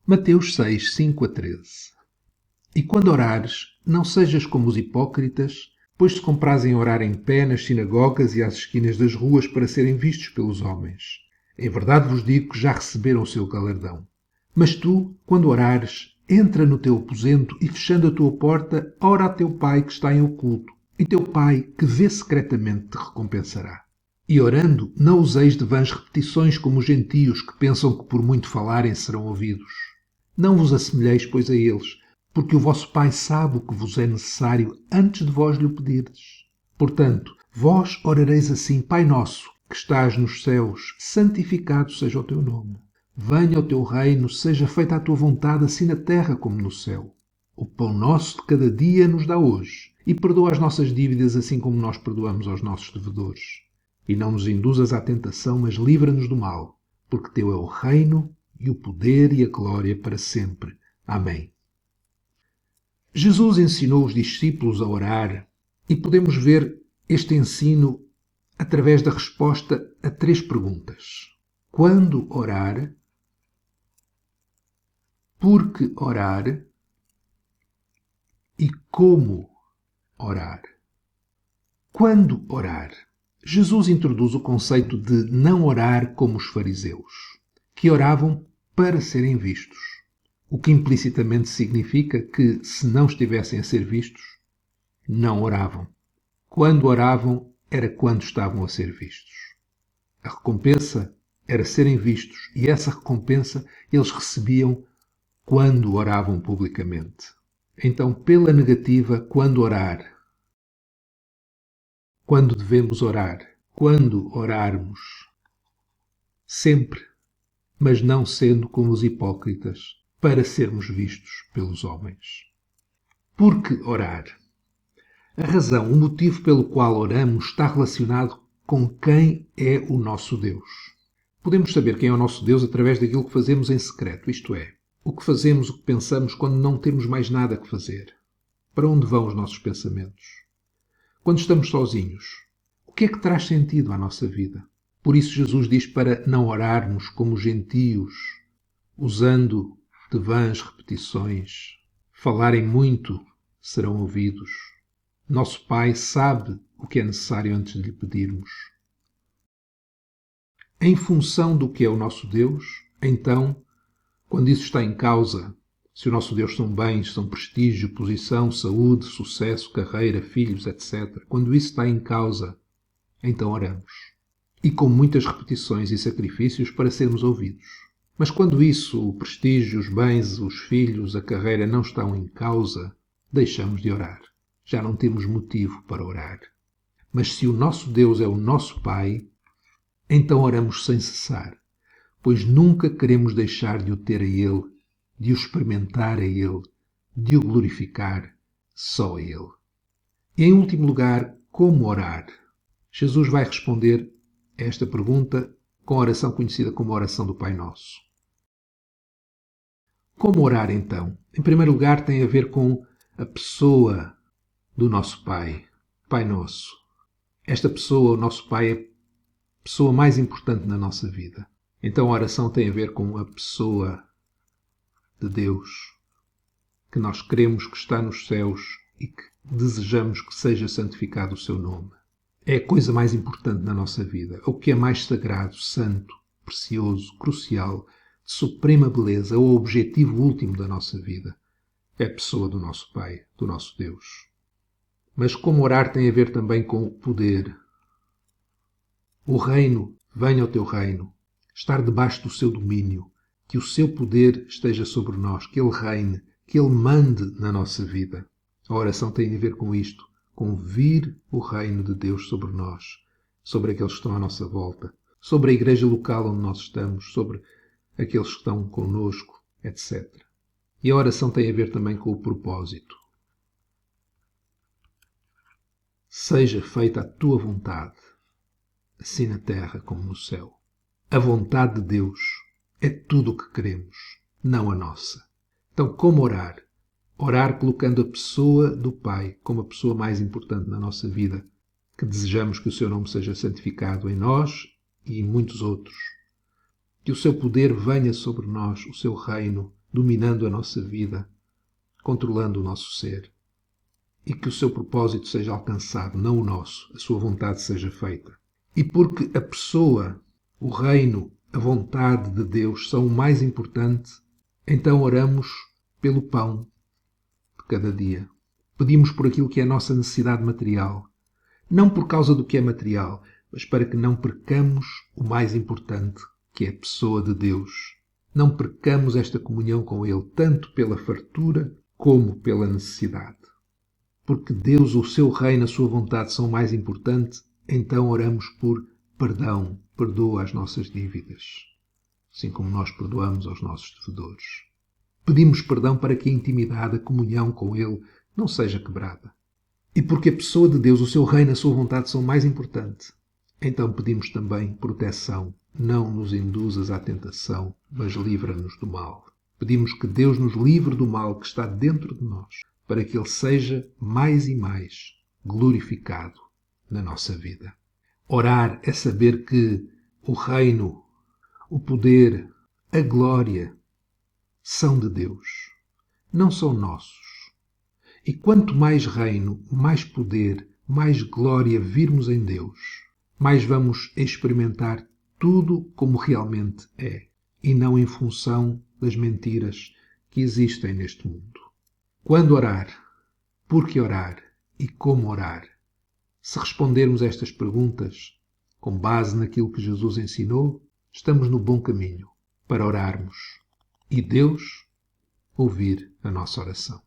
Mateus 6, 5-13. E quando orares, não sejas como os hipócritas, pois se comprazem orar em pé nas sinagogas e às esquinas das ruas para serem vistos pelos homens. Em verdade vos digo que já receberam o seu galardão. Mas tu, quando orares, entra no teu aposento e, fechando a tua porta, ora a teu Pai que está em oculto, e teu Pai, que vê secretamente, te recompensará. E orando, não useis de vãs repetições como os gentios que pensam que por muito falarem serão ouvidos. Não vos assemelheis, pois, a eles, porque o vosso Pai sabe o que vos é necessário antes de vós lhe pedirdes. Portanto, vós orareis assim: Pai nosso, que estás nos céus, santificado seja o teu nome. Venha o teu reino, seja feita a tua vontade, assim na terra como no céu. O pão nosso de cada dia nos dá hoje, e perdoa as nossas dívidas, assim como nós perdoamos aos nossos devedores. E não nos induzas à tentação, mas livra-nos do mal, porque teu é o reino, e o poder e a glória para sempre. Amém. Jesus ensinou os discípulos a orar e podemos ver este ensino através da resposta a 3 perguntas. Quando orar? Por que orar? E como orar? Quando orar? Jesus introduz o conceito de não orar como os fariseus, que oravam para serem vistos, o que implicitamente significa que, se não estivessem a ser vistos, não oravam. Quando oravam, era quando estavam a ser vistos. A recompensa era serem vistos, e essa recompensa eles recebiam quando oravam publicamente. Então, pela negativa, quando orar? Quando devemos orar? Quando orarmos? Sempre, mas não sendo como os hipócritas, para sermos vistos pelos homens. Por que orar? A razão, o motivo pelo qual oramos está relacionado com quem é o nosso Deus. Podemos saber quem é o nosso Deus através daquilo que fazemos em secreto, isto é, o que fazemos, o que pensamos quando não temos mais nada que fazer. Para onde vão os nossos pensamentos? Quando estamos sozinhos, o que é que traz sentido à nossa vida? Por isso Jesus diz para não orarmos como gentios, usando de vãs repetições. Falarem muito, serão ouvidos. Nosso Pai sabe o que é necessário antes de lhe pedirmos. Em função do que é o nosso Deus, então, quando isso está em causa, se o nosso Deus são bens, são prestígio, posição, saúde, sucesso, carreira, filhos, etc., quando isso está em causa, então oramos. E com muitas repetições e sacrifícios para sermos ouvidos. Mas quando isso, o prestígio, os bens, os filhos, a carreira não estão em causa, deixamos de orar. Já não temos motivo para orar. Mas se o nosso Deus é o nosso Pai, então oramos sem cessar, pois nunca queremos deixar de o ter a Ele, de o experimentar a Ele, de o glorificar só a Ele. E em último lugar, como orar? Jesus vai responder a esta pergunta com a oração conhecida como a oração do Pai Nosso. Como orar então? Em primeiro lugar, tem a ver com a pessoa do nosso Pai, Pai Nosso. Esta pessoa, o nosso Pai, é a pessoa mais importante na nossa vida. Então a oração tem a ver com a pessoa de Deus, que nós queremos que está nos céus e que desejamos que seja santificado o seu nome. É a coisa mais importante na nossa vida, o que é mais sagrado, santo, precioso, crucial, de suprema beleza, o objetivo último da nossa vida. É a pessoa do nosso Pai, do nosso Deus. Mas como orar tem a ver também com o poder. O reino, venha ao teu reino, estar debaixo do seu domínio, que o seu poder esteja sobre nós, que ele reine, que ele mande na nossa vida. A oração tem a ver com isto, com vir o reino de Deus sobre nós, sobre aqueles que estão à nossa volta, sobre a igreja local onde nós estamos, sobre aqueles que estão connosco, etc. E a oração tem a ver também com o propósito. Seja feita a tua vontade, assim na terra como no céu. A vontade de Deus é tudo o que queremos, não a nossa. Então, como orar? Orar colocando a pessoa do Pai como a pessoa mais importante na nossa vida, que desejamos que o seu nome seja santificado em nós e em muitos outros. Que o seu poder venha sobre nós, o seu reino, dominando a nossa vida, controlando o nosso ser. E que o seu propósito seja alcançado, não o nosso, a sua vontade seja feita. E porque a pessoa, o reino, a vontade de Deus são o mais importante, então oramos pelo pão de cada dia. Pedimos por aquilo que é a nossa necessidade material. Não por causa do que é material, mas para que não percamos o mais importante, que é a pessoa de Deus. Não percamos esta comunhão com Ele, tanto pela fartura como pela necessidade. Porque Deus, o seu reino, a sua vontade são mais importantes, então oramos por perdão. Perdoa as nossas dívidas, assim como nós perdoamos aos nossos devedores. Pedimos perdão para que a intimidade, a comunhão com Ele não seja quebrada. E porque a pessoa de Deus, o seu reino, a sua vontade são mais importantes, então pedimos também proteção. Não nos induzas à tentação, mas livra-nos do mal. Pedimos que Deus nos livre do mal que está dentro de nós, para que Ele seja mais e mais glorificado na nossa vida. Orar é saber que o reino, o poder, a glória são de Deus, não são nossos. E quanto mais reino, mais poder, mais glória virmos em Deus, mais vamos experimentar tudo como realmente é, e não em função das mentiras que existem neste mundo. Quando orar, por que orar e como orar? Se respondermos estas perguntas com base naquilo que Jesus ensinou, estamos no bom caminho para orarmos e Deus ouvir a nossa oração.